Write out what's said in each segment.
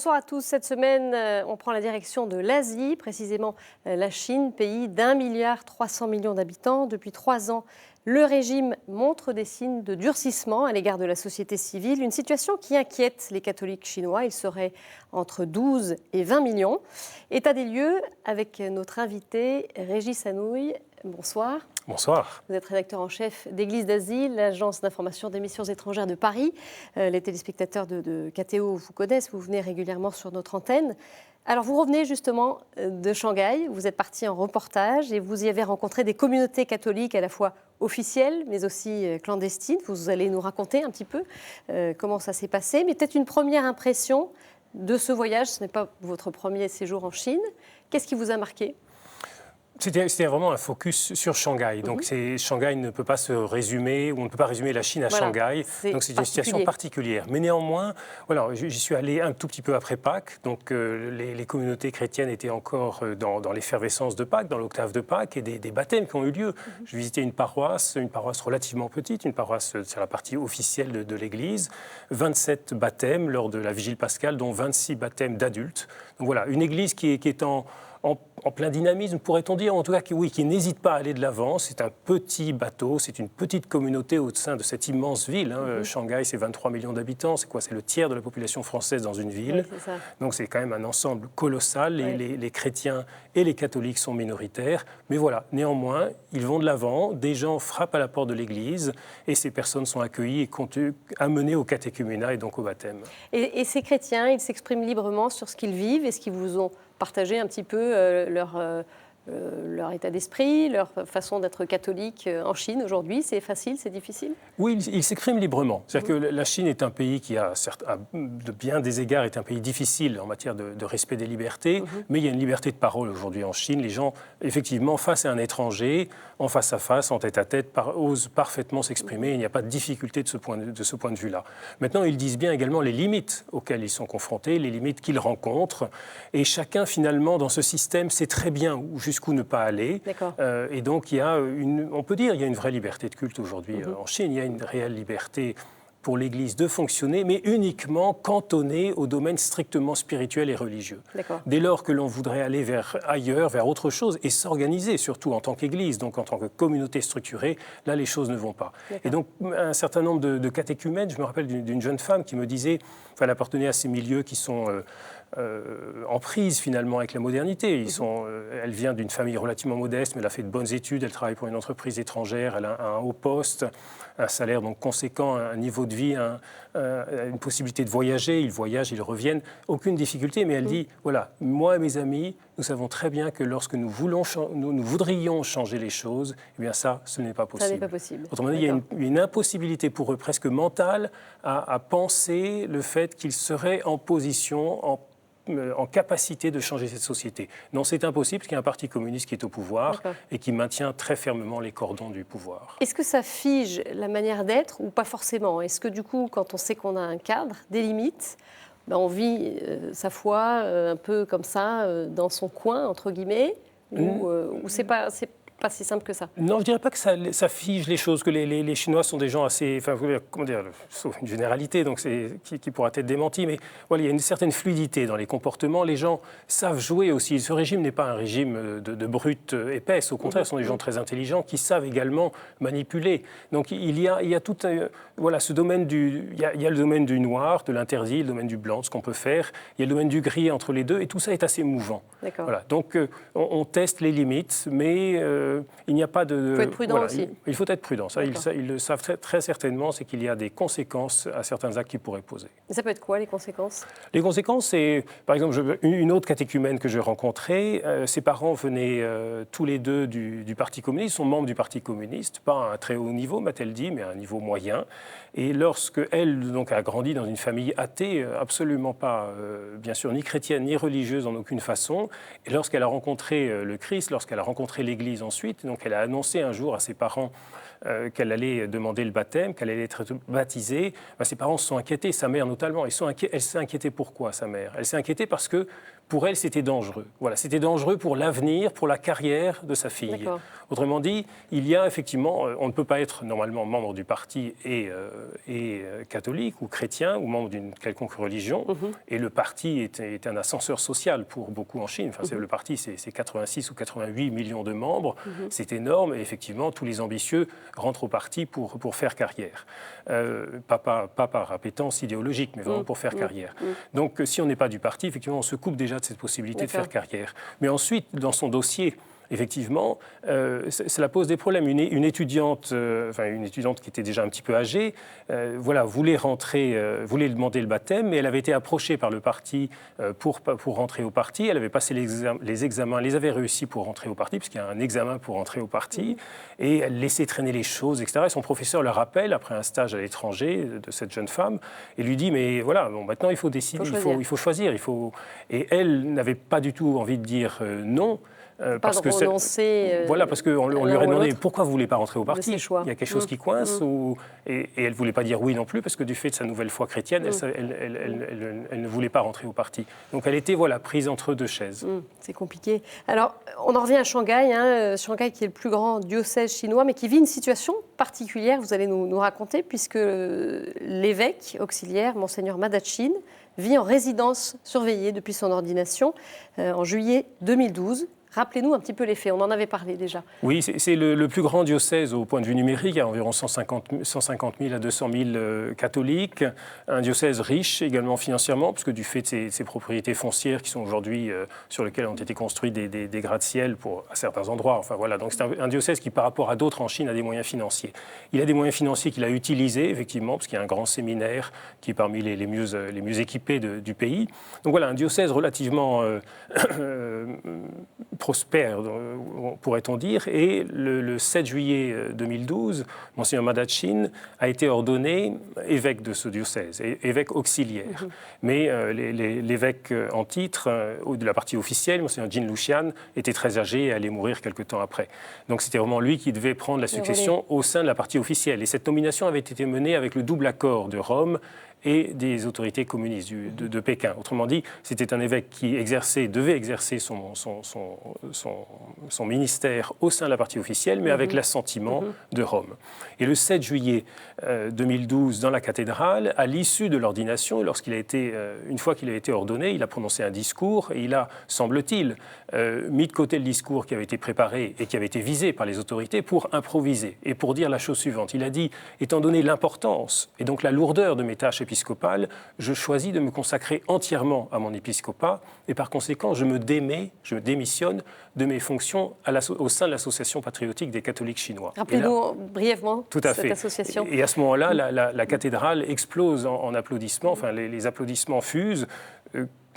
Bonsoir à tous. Cette semaine, on prend la direction de l'Asie, précisément la Chine, pays d'1,3 milliard d'habitants. Depuis 3 ans, le régime montre des signes de durcissement à l'égard de la société civile, une situation qui inquiète les catholiques chinois. Ils seraient entre 12 et 20 millions. État des lieux avec notre invité Régis Anouilh. Bonsoir. Bonsoir. Vous êtes rédacteur en chef d'Église d'Asie, l'agence d'information des missions étrangères de Paris. Les téléspectateurs de KTO vous connaissent, vous venez régulièrement sur notre antenne. Alors vous revenez justement de Shanghai, vous êtes parti en reportage et vous y avez rencontré des communautés catholiques à la fois officielles mais aussi clandestines. Vous allez nous raconter un petit peu comment ça s'est passé, mais peut-être une première impression de ce voyage. Ce n'est pas votre premier séjour en Chine. Qu'est-ce qui vous a marqué ? C'était vraiment un focus sur Shanghai. Donc Shanghai ne peut pas se résumer, ou on ne peut pas résumer la Chine à Shanghai. Donc c'est une situation particulière. Mais néanmoins, voilà, j'y suis allé un tout petit peu après Pâques. Donc les communautés chrétiennes étaient encore dans l'effervescence de Pâques, dans l'octave de Pâques, et des baptêmes qui ont eu lieu. Je visitais une paroisse relativement petite, une paroisse sur la partie officielle de l'Église. 27 baptêmes lors de la vigile pascale, dont 26 baptêmes d'adultes. Donc voilà, une église qui est en plein dynamisme, pourrait-on dire, en tout cas qui n'hésite pas à aller de l'avant. C'est un petit bateau, c'est une petite communauté au sein de cette immense ville. Shanghai, c'est 23 millions d'habitants, c'est quoi ? C'est le tiers de la population française dans une ville. Oui, c'est ça. Donc c'est quand même un ensemble colossal. Les chrétiens et les catholiques sont minoritaires. Mais voilà, néanmoins, ils vont de l'avant, des gens frappent à la porte de l'église et ces personnes sont accueillies et amenées au catéchuménat et donc au baptême. Et ces chrétiens, ils s'expriment librement sur ce qu'ils vivent. Est-ce qu'ils vous ont partagé un petit peu leur état d'esprit, leur façon d'être catholique en Chine aujourd'hui? C'est facile, c'est difficile? Oui, ils s'expriment librement. C'est-à-dire que la Chine est un pays qui a, certes, de bien des égards, est un pays difficile en matière de respect des libertés, mais il y a une liberté de parole aujourd'hui en Chine. Les gens, effectivement, face à un étranger, en face à face, en tête-à-tête, osent parfaitement s'exprimer. Il n'y a pas de difficulté de ce point de vue-là. Maintenant, ils disent bien également les limites auxquelles ils sont confrontés, les limites qu'ils rencontrent, et chacun, finalement, dans ce système, sait très bien jusqu'où ne pas aller. Et donc, on peut dire qu'il y a une vraie liberté de culte aujourd'hui en Chine. Il y a une réelle liberté pour l'Église de fonctionner, mais uniquement cantonnée au domaine strictement spirituel et religieux. Dès lors que l'on voudrait aller vers ailleurs, vers autre chose, et s'organiser, surtout en tant qu'Église, donc en tant que communauté structurée, là, les choses ne vont pas. Et donc, un certain nombre de catéchumènes, je me rappelle d'une jeune femme qui me disait, elle appartenait à ces milieux qui sont en prise finalement avec la modernité. Elle vient d'une famille relativement modeste, mais elle a fait de bonnes études, elle travaille pour une entreprise étrangère, elle a un haut poste, un salaire donc conséquent, un niveau de vie, une possibilité de voyager. Ils voyagent, ils reviennent, aucune difficulté, mais elle dit, voilà, moi et mes amis, nous savons très bien que lorsque nous voudrions changer les choses, eh bien ça, ce n'est pas possible. Ça n'est pas possible. Autrement dit, il y a une impossibilité pour eux, presque mentale, à penser le fait qu'ils seraient en position, en capacité de changer cette société. Non, c'est impossible parce qu'il y a un parti communiste qui est au pouvoir et qui maintient très fermement les cordons du pouvoir. Est-ce que ça fige la manière d'être ou pas forcément? Est-ce que du coup, quand on sait qu'on a un cadre, des limites, on vit sa foi un peu comme ça, dans son coin, entre guillemets, ou c'est pas si simple que ça? Non, je ne dirais pas que ça fige les choses, que les Chinois sont des gens assez, comment dire, sauf une généralité, donc qui pourra être démentie, mais voilà, il y a une certaine fluidité dans les comportements. Les gens savent jouer aussi. Ce régime n'est pas un régime de brutes épaisses, au contraire, ce sont des gens très intelligents qui savent également manipuler. Donc il y a tout ce domaine il y a le domaine du noir, de l'interdit, le domaine du blanc, ce qu'on peut faire. Il y a le domaine du gris entre les deux, et tout ça est assez mouvant. Voilà. Donc on teste les limites, mais il n'y a pas de... Il faut être prudent aussi. Il faut être prudent. Ça, ils le savent très certainement, c'est qu'il y a des conséquences à certains actes qu'ils pourraient poser. Et ça peut être quoi, les conséquences? Les conséquences, c'est, par exemple, une autre catéchumène que j'ai rencontrée, ses parents venaient tous les deux du Parti communiste, sont membres du Parti communiste, pas à un très haut niveau, m'a-t-elle dit, mais à un niveau moyen. Et lorsqu'elle donc, a grandi dans une famille athée, absolument pas, bien sûr, ni chrétienne, ni religieuse en aucune façon, et lorsqu'elle a rencontré le Christ, lorsqu'elle a rencontré l'Église ensuite, donc elle a annoncé un jour à ses parents qu'elle allait demander le baptême, qu'elle allait être baptisée, ses parents se sont inquiétés, sa mère notamment. Elle s'est inquiétée pourquoi, sa mère? Elle s'est inquiétée parce que pour elle, c'était dangereux. Voilà, c'était dangereux pour l'avenir, pour la carrière de sa fille. Autrement dit, il y a effectivement, on ne peut pas être normalement membre du parti et catholique ou chrétien ou membre d'une quelconque religion. Et le parti est un ascenseur social pour beaucoup en Chine. Enfin, le parti, c'est 86 ou 88 millions de membres. C'est énorme. Et effectivement, tous les ambitieux rentrent au parti pour faire carrière. Pas par appétence idéologique, mais vraiment pour faire carrière. Donc, si on n'est pas du parti, effectivement, on se coupe déjà de cette possibilité de faire carrière. Mais ensuite, dans son dossier, effectivement, cela pose des problèmes. Une étudiante qui était déjà un petit peu âgée, voulait demander le baptême, mais elle avait été approchée par le parti pour rentrer au parti. Elle avait passé les examens, elle les avait réussi pour rentrer au parti, puisqu'il y a un examen pour rentrer au parti, et elle laissait traîner les choses, etc. Et son professeur le rappelle, après un stage à l'étranger de cette jeune femme, et lui dit, mais voilà, bon, maintenant il faut décider, il faut choisir. Et elle n'avait pas du tout envie de dire non. Parce qu'on lui aurait demandé pourquoi vous ne voulez pas rentrer au parti. Il y a quelque chose qui coince. Et elle ne voulait pas dire oui non plus, parce que du fait de sa nouvelle foi chrétienne, elle ne voulait pas rentrer au parti. Donc elle était prise entre deux chaises. C'est compliqué. Alors, on en revient à Shanghai, Shanghai qui est le plus grand diocèse chinois, mais qui vit une situation particulière, vous allez nous raconter, puisque l'évêque auxiliaire, Monseigneur Madachin, vit en résidence surveillée depuis son ordination en juillet 2012. Rappelez-nous un petit peu les faits, on en avait parlé déjà. Oui, c'est le plus grand diocèse au point de vue numérique, il y a environ 150 000 à 200 000 catholiques, un diocèse riche également financièrement, puisque du fait de ses propriétés foncières qui sont aujourd'hui, sur lesquelles ont été construits des gratte-ciel à certains endroits. Enfin, voilà. Donc c'est un diocèse qui, par rapport à d'autres en Chine, a des moyens financiers. Il a des moyens financiers qu'il a utilisés, effectivement, parce qu'il y a un grand séminaire qui est parmi les mieux équipés du pays. Donc voilà, un diocèse relativement prospère, pourrait-on dire, et le 7 juillet 2012, Monseigneur Madachin a été ordonné évêque de ce diocèse, évêque auxiliaire. Mais l'évêque en titre, de la partie officielle, Monseigneur Jin Luxian, était très âgé et allait mourir quelque temps après. Donc c'était vraiment lui qui devait prendre la succession au sein de la partie officielle. Et cette nomination avait été menée avec le double accord de Rome et des autorités communistes de Pékin. Autrement dit, c'était un évêque qui devait exercer son ministère au sein de la partie officielle, mais avec l'assentiment de Rome. Et le 7 juillet 2012, dans la cathédrale, à l'issue de l'ordination, une fois qu'il a été ordonné, il a prononcé un discours et il a, semble-t-il, mis de côté le discours qui avait été préparé et qui avait été visé par les autorités pour improviser et pour dire la chose suivante. Il a dit, étant donné l'importance et donc la lourdeur de mes tâches épiscopale, je choisis de me consacrer entièrement à mon épiscopat et par conséquent, je démissionne de mes fonctions au sein de l'Association patriotique des catholiques chinois. Rappelez-nous brièvement cette association. Et à ce moment-là, la cathédrale explose en applaudissements, enfin les applaudissements fusent,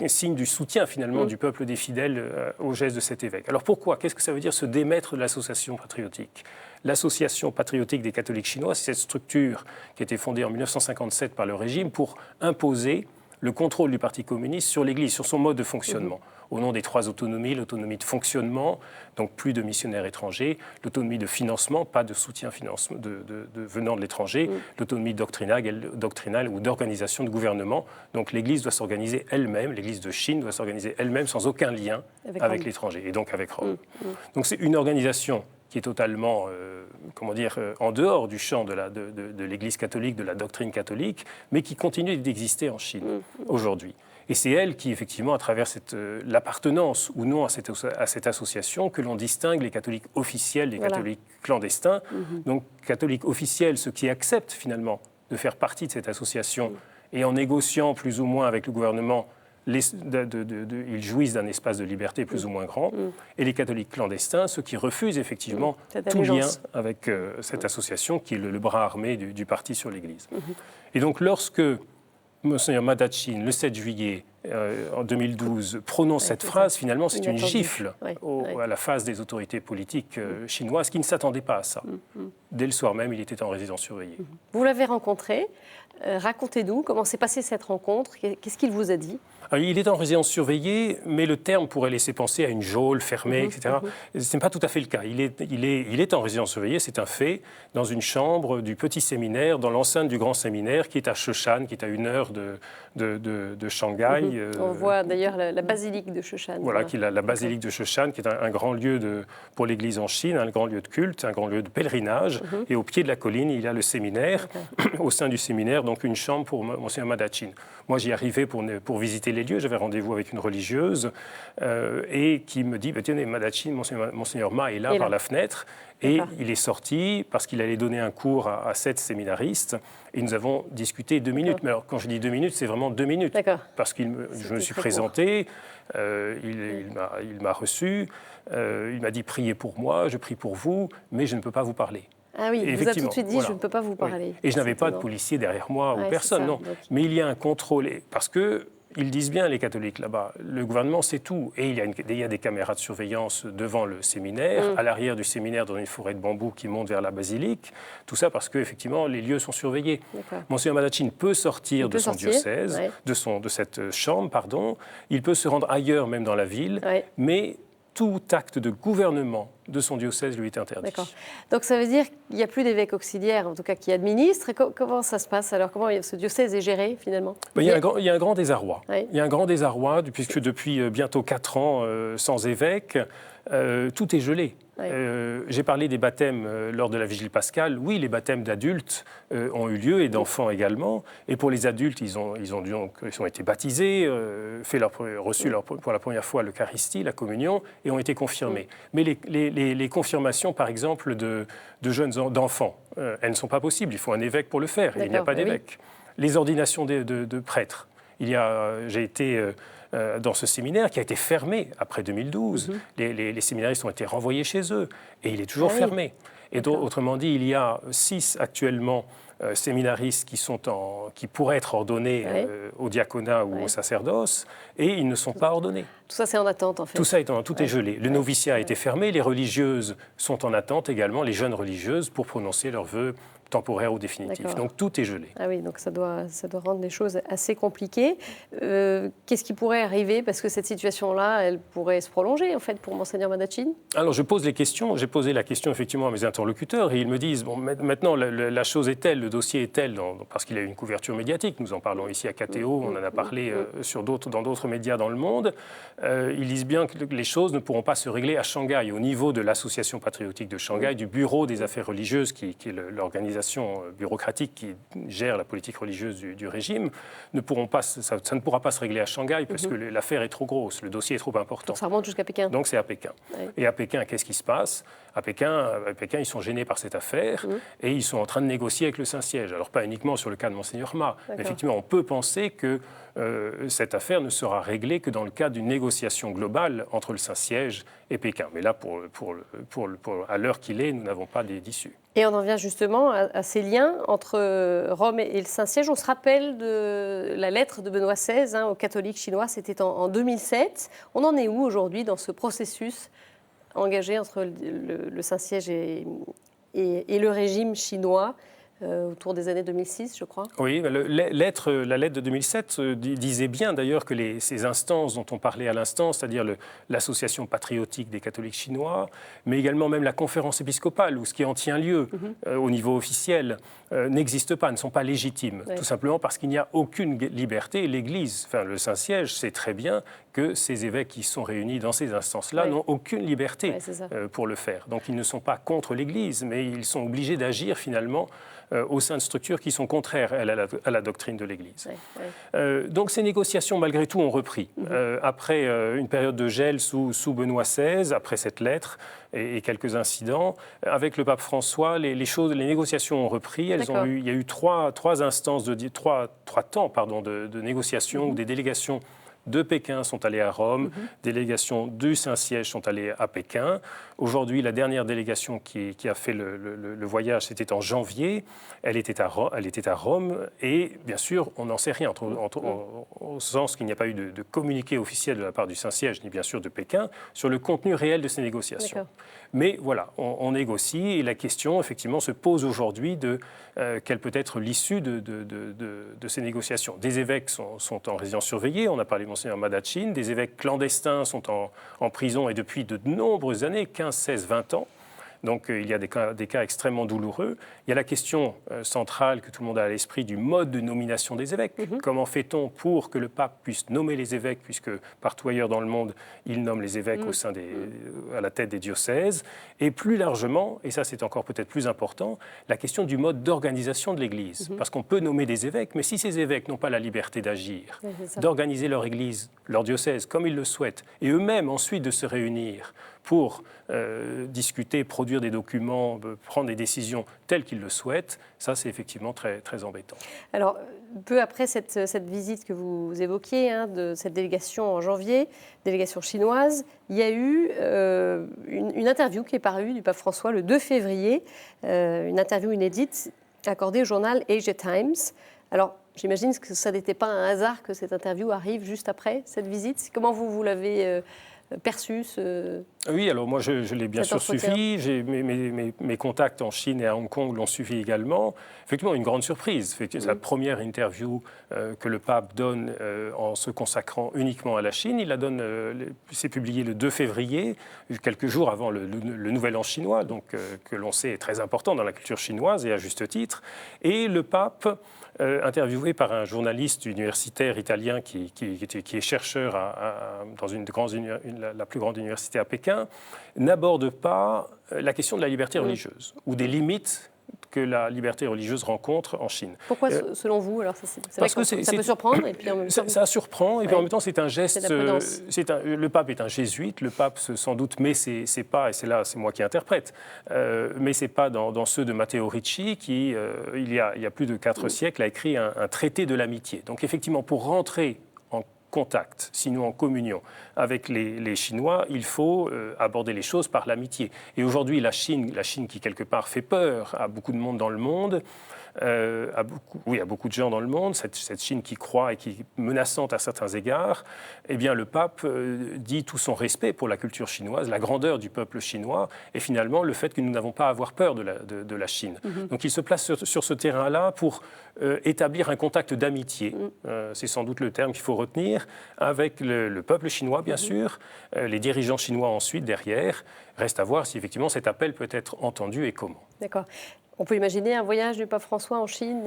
signe du soutien finalement du peuple des fidèles au geste de cet évêque. Alors pourquoi ? Qu'est-ce que ça veut dire se démettre de l'association patriotique ? L'Association patriotique des catholiques chinois, c'est cette structure qui a été fondée en 1957 par le régime pour imposer le contrôle du Parti communiste sur l'Église, sur son mode de fonctionnement. Au nom des 3 autonomies, l'autonomie de fonctionnement, donc plus de missionnaires étrangers, l'autonomie de financement, pas de soutien venant de l'étranger, l'autonomie doctrinale ou d'organisation de gouvernement. Donc l'Église doit s'organiser elle-même, l'Église de Chine doit s'organiser elle-même sans aucun lien avec l'étranger, et donc avec Rome. Donc c'est une organisation qui est totalement, en dehors du champ de l'Église catholique, de la doctrine catholique, mais qui continue d'exister en Chine aujourd'hui. Et c'est elle qui, effectivement, à travers l'appartenance ou non à cette association, que l'on distingue les catholiques officiels des catholiques clandestins. Donc, catholiques officiels, ceux qui acceptent finalement de faire partie de cette association et en négociant plus ou moins avec le gouvernement, ils jouissent d'un espace de liberté plus ou moins grand. Et les catholiques clandestins, ceux qui refusent effectivement tout lien avec cette association qui est le bras armé du parti sur l'Église. Et donc, lorsque Monseigneur Madachin, le 7 juillet en 2012, prononce cette phrase, finalement, c'est une gifle à la face des autorités politiques chinoises qui ne s'attendaient pas à ça. dès le soir même, il était en résidence surveillée. Vous l'avez rencontré. Racontez-nous comment s'est passée cette rencontre. Qu'est-ce qu'il vous a dit ? Alors, il est en résidence surveillée, mais le terme pourrait laisser penser à une geôle fermée, etc. Ce n'est pas tout à fait le cas. Il est en résidence surveillée, c'est un fait, dans une chambre du petit séminaire, dans l'enceinte du grand séminaire, qui est à Shoshan, qui est à 1 heure de Shanghai. On voit d'ailleurs la basilique de Shoshan. Voilà, qui est la basilique de Shoshan, qui est un grand lieu pour l'Église en Chine, un grand lieu de culte, un grand lieu de pèlerinage. Et au pied de la colline, il y a le séminaire. Au sein du séminaire, donc une chambre pour Monseigneur Madachine. Moi, j'y arrivais pour visiter les lieux. J'avais rendez-vous avec une religieuse et qui me dit tenez, Madachine, Monseigneur Ma est là par la fenêtre. Et il est sorti parce qu'il allait donner un cours à 7 séminaristes. Et nous avons discuté 2 minutes. Mais alors, quand je dis 2 minutes, c'est vraiment 2 minutes. Parce que je me suis présenté, il m'a reçu, il m'a dit priez pour moi, je prie pour vous, mais je ne peux pas vous parler. Ah oui, il vous a tout de suite dit je ne peux pas vous parler. Oui. Et je n'avais pas de policier derrière moi ou personne, non. Donc... Mais il y a un contrôle, parce que ils disent bien, les catholiques là-bas, le gouvernement sait tout. Et il y a des caméras de surveillance devant le séminaire, à l'arrière du séminaire, dans une forêt de bambous qui monte vers la basilique. Tout ça parce qu'effectivement, les lieux sont surveillés. Monseigneur Madachine peut sortir de son diocèse, de cette chambre, pardon. Il peut se rendre ailleurs, même dans la ville, mais tout acte de gouvernement de son diocèse lui est interdit. D'accord. Donc ça veut dire qu'il n'y a plus d'évêque auxiliaire, en tout cas qui administre. Comment ça se passe alors? Comment ce diocèse est géré finalement? Il y a un grand désarroi. Il y a un grand désarroi, puisque depuis bientôt 4 ans sans évêque, tout est gelé. J'ai parlé des baptêmes lors de la Vigile pascale. Oui, les baptêmes d'adultes ont eu lieu et d'enfants également. Et pour les adultes, ils ont été baptisés, reçu pour la première fois l'Eucharistie, la communion, et ont été confirmés. Mais les confirmations, par exemple, de d'enfants, elles ne sont pas possibles. Il faut un évêque pour le faire. Et il n'y a pas d'évêque. Les ordinations de prêtres. J'ai été dans ce séminaire qui a été fermé après 2012. Les séminaristes ont été renvoyés chez eux et il est toujours fermé. Et donc, autrement dit, il y a 6 actuellement séminaristes qui pourraient être ordonnés au diaconat ou au sacerdoce et ils ne sont pas ordonnés. Tout ça, c'est en attente, en fait. Tout ça est tout est gelé. Le noviciat a été fermé, les religieuses sont en attente également, les jeunes religieuses, pour prononcer leurs vœux temporaire ou définitif. Donc tout est gelé. Ah oui, donc ça doit rendre les choses assez compliquées. Qu'est-ce qui pourrait arriver? Parce que cette situation-là, elle pourrait se prolonger, en fait, pour Monseigneur Madachine. Alors, j'ai posé la question, effectivement, à mes interlocuteurs, et ils me disent, bon, maintenant, la chose est telle, le dossier est tel, parce qu'il a eu une couverture médiatique, nous en parlons ici à KTO, on en a parlé dans d'autres médias dans le monde, ils disent bien que les choses ne pourront pas se régler à Shanghai, au niveau de l'Association patriotique de Shanghai, du Bureau des affaires religieuses, qui est l'organisation bureaucratique qui gère la politique religieuse du régime, ça ne pourra pas se régler à Shanghai parce que l'affaire est trop grosse, le dossier est trop important. Donc ça remonte jusqu'à Pékin. Donc c'est à Pékin. Et à Pékin, qu'est-ce qui se passe? À Pékin, ils sont gênés par cette affaire et ils sont en train de négocier avec le Saint-Siège. Alors pas uniquement sur le cas de Monseigneur Ma, mais effectivement on peut penser que cette affaire ne sera réglée que dans le cadre d'une négociation globale entre le Saint-Siège et Pékin. Mais là, à l'heure qu'il est, nous n'avons pas d'issue. Et on en vient justement à ces liens entre Rome et le Saint-Siège. On se rappelle de la lettre de Benoît XVI aux catholiques chinois, c'était en 2007. On en est où aujourd'hui dans ce processus engagé entre le Saint-Siège et le régime chinois autour des années 2006, je crois? Oui, la lettre de 2007 disait bien d'ailleurs que ces instances dont on parlait à l'instant, c'est-à-dire l'association patriotique des catholiques chinois, mais également même la conférence épiscopale, où ce qui en tient lieu au niveau officiel, n'existent pas, ne sont pas légitimes, tout simplement parce qu'il n'y a aucune liberté. L'Église, le Saint-Siège, sait très bien que ces évêques qui sont réunis dans ces instances-là n'ont aucune liberté pour le faire. Donc ils ne sont pas contre l'Église, mais ils sont obligés d'agir finalement au sein de structures qui sont contraires à la doctrine de l'Église. Donc ces négociations, malgré tout, ont repris. Après une période de gel sous Benoît XVI, après cette lettre et quelques incidents, avec le pape François, les négociations ont repris. Il y a eu trois temps de négociations où des délégations de Pékin sont allées à Rome, délégations du Saint-Siège sont allées à Pékin. Aujourd'hui, la dernière délégation qui a fait le voyage, c'était en janvier. Elle était à Rome et bien sûr, on n'en sait rien, au sens qu'il n'y a pas eu de communiqué officiel de la part du Saint-Siège, ni bien sûr de Pékin, sur le contenu réel de ces négociations. Mais voilà, on négocie et la question, effectivement, se pose aujourd'hui de quelle peut être l'issue de ces négociations. Des évêques sont en résidence surveillée, on a parlé de Monseigneur Madachine, des évêques clandestins sont en prison et depuis de nombreuses années, 15, 16, 20 ans. Donc il y a des cas extrêmement douloureux. Il y a la question centrale que tout le monde a à l'esprit du mode de nomination des évêques. Comment fait-on pour que le pape puisse nommer les évêques, puisque partout ailleurs dans le monde, il nomme les évêques à la tête des diocèses. Et plus largement, et ça c'est encore peut-être plus important, la question du mode d'organisation de l'Église. Parce qu'on peut nommer des évêques, mais si ces évêques n'ont pas la liberté d'agir, d'organiser leur Église, leur diocèse comme ils le souhaitent, et eux-mêmes ensuite de se réunir pour discuter, produire des documents, prendre des décisions telles qu'ils le souhaitent, ça c'est effectivement très, très embêtant. Alors, peu après cette visite que vous évoquiez, de cette délégation en janvier, délégation chinoise, il y a eu une interview qui est parue du pape François le 2 février, une interview inédite accordée au journal Asia Times. Alors, j'imagine que ça n'était pas un hasard que cette interview arrive juste après cette visite. Comment vous l'avez perçu Oui, alors moi je l'ai bien sûr suivi. Mes contacts en Chine et à Hong Kong l'ont suivi également. Effectivement, une grande surprise. C'est la première interview que le pape donne en se consacrant uniquement à la Chine. Il la donne, c'est publié le 2 février, quelques jours avant le Nouvel An chinois, donc que l'on sait est très important dans la culture chinoise et à juste titre. Et le pape, interviewé par un journaliste universitaire italien qui est chercheur dans la plus grande université à Pékin, n'aborde pas la question de la liberté religieuse ou des limites que la liberté religieuse rencontre en Chine. Pourquoi, selon vous? Alors, parce que ça peut surprendre. Et puis en même temps, ça surprend, et puis en même temps, c'est un geste. Le pape est un jésuite, le pape, sans doute, mais c'est pas, et c'est moi qui interprète, mais c'est pas dans ceux de Matteo Ricci qui, il y a plus de 4 siècles, a écrit un traité de l'amitié. Donc, effectivement, pour rentrer en contact, sinon en communion, avec les Chinois, il faut aborder les choses par l'amitié. Et aujourd'hui, la Chine qui quelque part fait peur à beaucoup de monde dans le monde, à beaucoup de gens dans le monde, cette Chine qui croît et qui est menaçante à certains égards, eh bien le pape dit tout son respect pour la culture chinoise, la grandeur du peuple chinois, et finalement le fait que nous n'avons pas à avoir peur de la Chine. Donc il se place sur ce terrain-là pour établir un contact d'amitié, c'est sans doute le terme qu'il faut retenir, avec le peuple chinois, bien sûr, les dirigeants chinois ensuite, derrière. Reste à voir si effectivement cet appel peut être entendu et comment. D'accord. On peut imaginer un voyage du pape François en Chine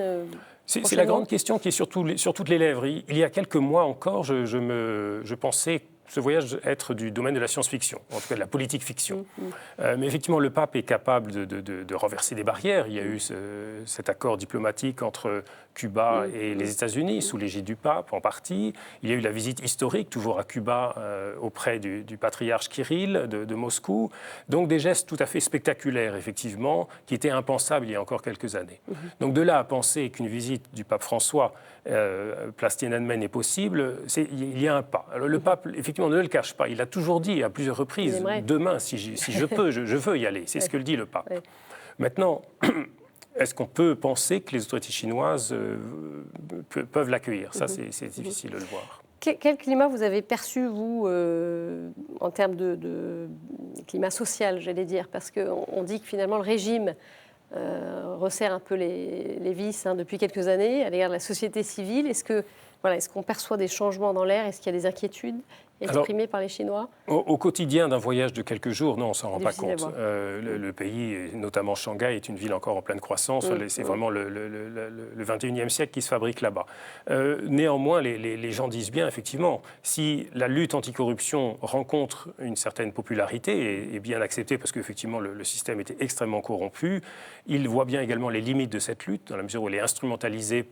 c'est la grande question qui est sur toutes les lèvres. Il y a quelques mois encore, je pensais ce voyage être du domaine de la science-fiction, en tout cas de la politique-fiction. Mais effectivement, le pape est capable de renverser des barrières. Il y a eu cet accord diplomatique entre Cuba et les États-Unis, sous l'égide du pape, en partie. Il y a eu la visite historique, toujours à Cuba, auprès du patriarche Kirill de Moscou. Donc des gestes tout à fait spectaculaires, effectivement, qui étaient impensables il y a encore quelques années. Donc de là à penser qu'une visite du pape François, place Tiananmen, est possible, il y a un pas. Alors, le pape, effectivement, ne le cache pas. Il a toujours dit à plusieurs reprises, demain, si je peux, je veux y aller. C'est ce que le dit le pape. Maintenant, est-ce qu'on peut penser que les autorités chinoises peuvent l'accueillir? Ça, c'est difficile de le voir. Quel climat vous avez perçu, vous, en termes de climat social, j'allais dire? Parce qu'on dit que finalement, le régime resserre un peu les vis depuis quelques années à l'égard de la société civile. Est-ce qu'on perçoit des changements dans l'air? Est-ce qu'il y a des inquiétudes exprimées par les Chinois? Au quotidien d'un voyage de quelques jours, non, on ne s'en rend pas compte. Le pays, notamment Shanghai, est une ville encore en pleine croissance. C'est vraiment le 21e siècle qui se fabrique là-bas. Néanmoins, les gens disent bien, effectivement, si la lutte anticorruption rencontre une certaine popularité et est bien acceptée, parce qu'effectivement le système était extrêmement corrompu, ils voient bien également les limites de cette lutte, dans la mesure où elle est instrumentalisée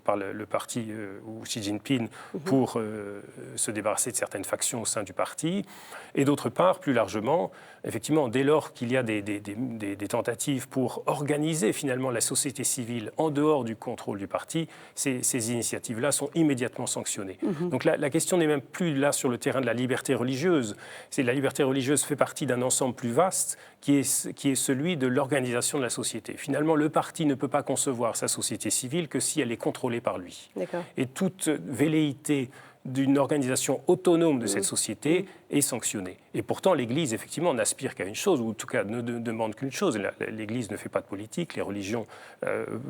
par le parti ou Xi Jinping pour se débarrasser de certaines factions au sein du parti. Et d'autre part, plus largement, effectivement, dès lors qu'il y a des tentatives pour organiser finalement la société civile en dehors du contrôle du parti, ces initiatives-là sont immédiatement sanctionnées. Donc la question n'est même plus là sur le terrain de la liberté religieuse. La liberté religieuse fait partie d'un ensemble plus vaste qui est celui de l'organisation de la société. Finalement, le parti ne peut pas concevoir sa société civile que si elle est contrôlée par lui. Et toute velléité d'une organisation autonome de cette société est sanctionnée. Et pourtant, l'Église, effectivement, n'aspire qu'à une chose, ou en tout cas ne demande qu'une chose. L'Église ne fait pas de politique, les religions,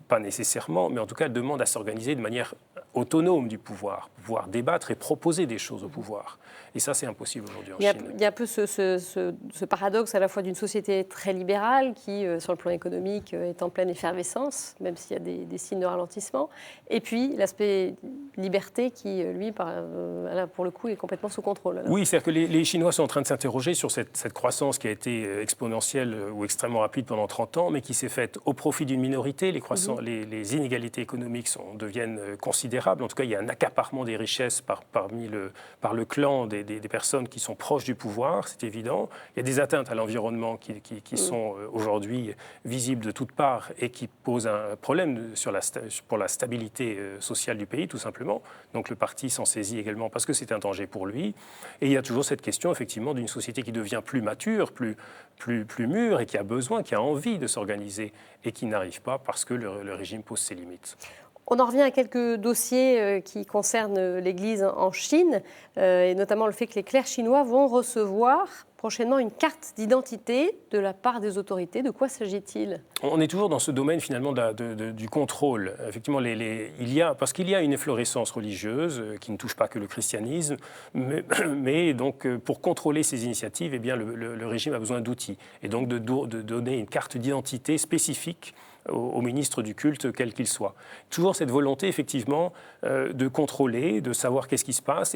pas nécessairement, mais en tout cas, elle demande à s'organiser de manière autonome du pouvoir débattre et proposer des choses au pouvoir. Et ça, c'est impossible aujourd'hui en Chine. Il y a un peu ce paradoxe à la fois d'une société très libérale qui, sur le plan économique, est en pleine effervescence, même s'il y a des signes de ralentissement, et puis l'aspect liberté qui, lui, pour le coup, est complètement sous contrôle. Alors. Oui, c'est-à-dire que les Chinois sont en train de s'interroger sur cette croissance qui a été exponentielle ou extrêmement rapide pendant 30 ans, mais qui s'est faite au profit d'une minorité. Les inégalités économiques deviennent considérables. En tout cas, il y a un accaparement des richesses par le clan des personnes qui sont proches du pouvoir, c'est évident. Il y a des atteintes à l'environnement qui sont aujourd'hui visibles de toutes parts et qui posent un problème pour la stabilité sociale du pays, tout simplement. Donc le parti s'en saisit également parce que c'est un danger pour lui. Et il y a toujours cette question, effectivement, d'une société qui devient plus mature, plus mûre et qui a besoin, qui a envie de s'organiser et qui n'arrive pas parce que le régime pose ses limites. On en revient à quelques dossiers qui concernent l'Église en Chine, et notamment le fait que les clercs chinois vont recevoir prochainement une carte d'identité de la part des autorités. De quoi s'agit-il ? On est toujours dans ce domaine finalement du contrôle. Effectivement, parce qu'il y a une efflorescence religieuse qui ne touche pas que le christianisme, mais donc pour contrôler ces initiatives, eh bien, le régime a besoin d'outils et donc de donner une carte d'identité spécifique au ministre du culte, quel qu'il soit. Toujours cette volonté, effectivement, de contrôler, de savoir qu'est-ce qui se passe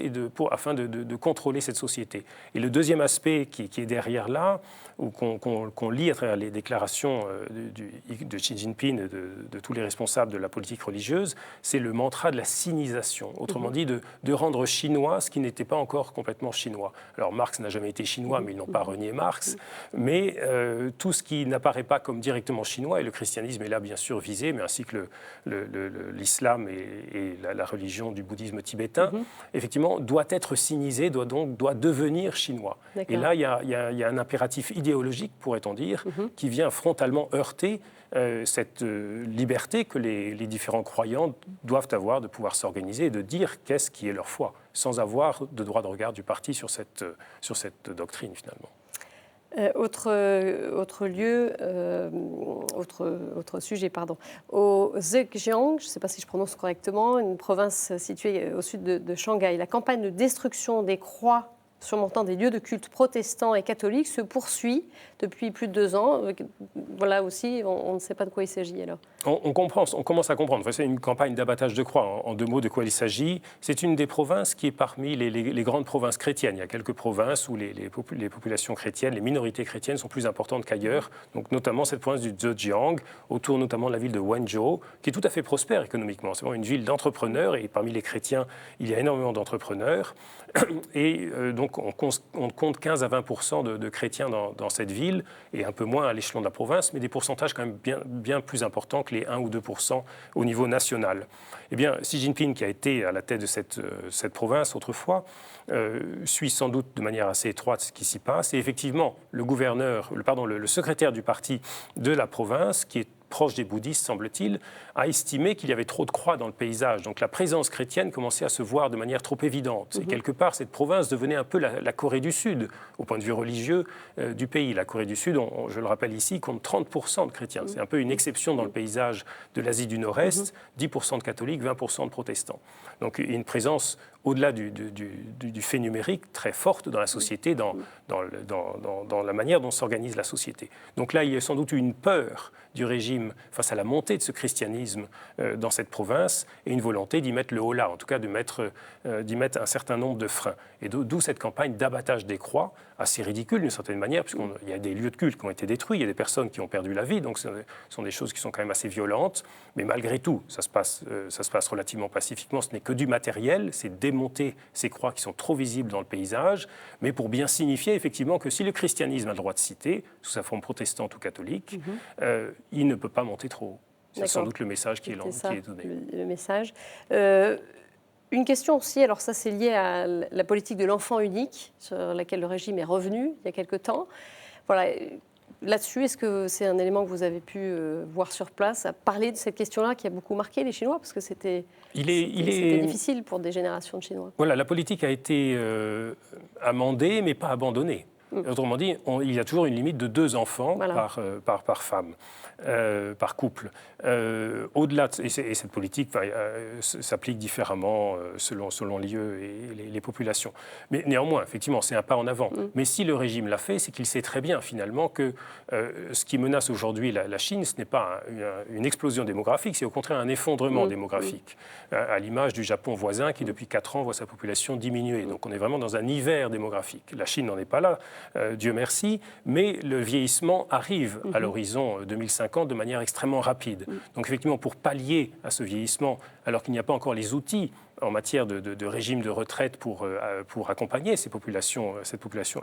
afin de contrôler cette société. Et le deuxième aspect qui est derrière là, ou qu'on lit à travers les déclarations de Xi Jinping, de tous les responsables de la politique religieuse, c'est le mantra de la sinisation. Autrement dit, de rendre chinois ce qui n'était pas encore complètement chinois. Alors Marx n'a jamais été chinois, mais ils n'ont pas renié Marx. Mais tout ce qui n'apparaît pas comme directement chinois, et le christianisme est là bien sûr visé, mais ainsi que l'islam et la religion du bouddhisme tibétain, effectivement, doit être sinisé, doit devenir chinois. Et là, il y a un impératif idéologique, pourrait-on dire, qui vient frontalement heurter cette liberté que les différents croyants doivent avoir de pouvoir s'organiser et de dire qu'est-ce qui est leur foi, sans avoir de droit de regard du parti sur cette doctrine, finalement. Autre sujet, pardon. Au Zhejiang, je ne sais pas si je prononce correctement, une province située au sud de Shanghai, la campagne de destruction des croix surmontant des lieux de culte protestants et catholiques se poursuit depuis plus de 2 ans. Voilà aussi, on ne sait pas de quoi il s'agit alors. On commence à comprendre. C'est une campagne d'abattage de croix. En 2 mots, de quoi il s'agit. C'est une des provinces qui est parmi les grandes provinces chrétiennes. Il y a quelques provinces où les populations chrétiennes, les minorités chrétiennes sont plus importantes qu'ailleurs. Donc notamment cette province du Zhejiang, autour notamment de la ville de Wenzhou, qui est tout à fait prospère économiquement. C'est vraiment une ville d'entrepreneurs et parmi les chrétiens, il y a énormément d'entrepreneurs. Et donc on compte 15 à 20% de chrétiens dans cette ville et un peu moins à l'échelon de la province, mais des pourcentages quand même bien plus importants que les 1 ou 2% au niveau national. Eh bien, Xi Jinping, qui a été à la tête de cette province autrefois, suit sans doute de manière assez étroite ce qui s'y passe. Et effectivement, le secrétaire du parti de la province, qui est proche des bouddhistes, semble-t-il, a estimé qu'il y avait trop de croix dans le paysage. Donc la présence chrétienne commençait à se voir de manière trop évidente. Et quelque part, cette province devenait un peu la Corée du Sud, au point de vue religieux du pays. La Corée du Sud, je le rappelle ici, compte 30% de chrétiens. C'est un peu une exception dans le paysage de l'Asie du Nord-Est, 10% de catholiques, 20% de protestants. Donc une présence au-delà du fait numérique, très forte dans la société, dans la manière dont s'organise la société. Donc là, il y a sans doute une peur du régime face à la montée de ce christianisme dans cette province et une volonté d'y mettre le holà, en tout cas d'y mettre un certain nombre de freins. Et d'où cette campagne d'abattage des croix, assez ridicule d'une certaine manière, puisqu'il y a des lieux de culte qui ont été détruits, il y a des personnes qui ont perdu la vie, donc ce sont des choses qui sont quand même assez violentes. Mais malgré tout, ça se passe relativement pacifiquement. Ce n'est que du matériel, c'est démonter ces croix qui sont trop visibles dans le paysage, mais pour bien signifier effectivement que si le christianisme a le droit de citer, sous sa forme protestante ou catholique, il ne peut pas monter trop haut. C'est sans doute le message qui est donné. Le message. Une question aussi, alors ça c'est lié à la politique de l'enfant unique, sur laquelle le régime est revenu il y a quelque temps. Voilà. Là-dessus, est-ce que c'est un élément que vous avez pu voir sur place, à parler de cette question-là qui a beaucoup marqué les Chinois, parce que c'était difficile pour des générations de Chinois. Voilà, la politique a été amendée, mais pas abandonnée. Autrement dit, il y a toujours une limite de 2 enfants par femme, par couple. Au-delà, et cette politique s'applique différemment selon les lieux et les populations. Mais néanmoins, effectivement, c'est un pas en avant. Mais si le régime l'a fait, c'est qu'il sait très bien finalement que ce qui menace aujourd'hui la Chine, ce n'est pas une explosion démographique, c'est au contraire un effondrement démographique, à l'image du Japon voisin qui depuis 4 ans voit sa population diminuer. Donc on est vraiment dans un hiver démographique. La Chine n'en est pas là. Dieu merci, mais le vieillissement arrive à l'horizon 2050 de manière extrêmement rapide. Donc effectivement, pour pallier à ce vieillissement, alors qu'il n'y a pas encore les outils en matière de régime de retraite pour accompagner cette population,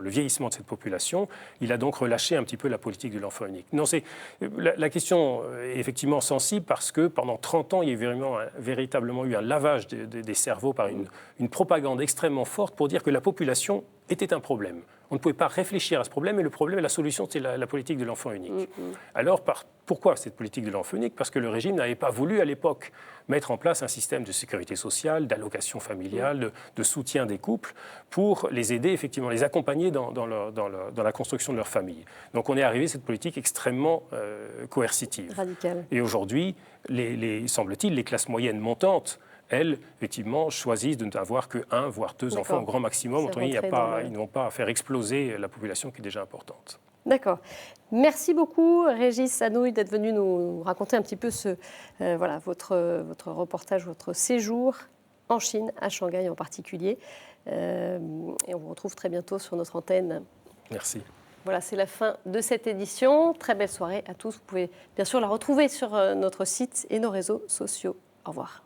le vieillissement de cette population, il a donc relâché un petit peu la politique de l'enfant unique. Non, la question est effectivement sensible parce que pendant 30 ans, il y a véritablement eu un lavage des cerveaux par une propagande extrêmement forte pour dire que la population était un problème. On ne pouvait pas réfléchir à ce problème, et le problème, la solution, c'est la politique de l'enfant unique. Alors, pourquoi cette politique de l'enfant unique? Parce que le régime n'avait pas voulu, à l'époque, mettre en place un système de sécurité sociale, d'allocation familiale, de soutien des couples, pour les aider, effectivement, les accompagner dans la construction de leur famille. Donc, on est arrivé à cette politique extrêmement coercitive. Radicale. Et aujourd'hui, semble-t-il, les classes moyennes montantes, elles, effectivement, choisissent de n'avoir que 1, voire 2 enfants au grand maximum. Autrement, ils n'ont pas à faire exploser la population qui est déjà importante. D'accord. Merci beaucoup, Régis Anouilh, d'être venu nous raconter un petit peu votre reportage, votre séjour en Chine, à Shanghai en particulier. Et on vous retrouve très bientôt sur notre antenne. Merci. Voilà, c'est la fin de cette édition. Très belle soirée à tous. Vous pouvez bien sûr la retrouver sur notre site et nos réseaux sociaux. Au revoir.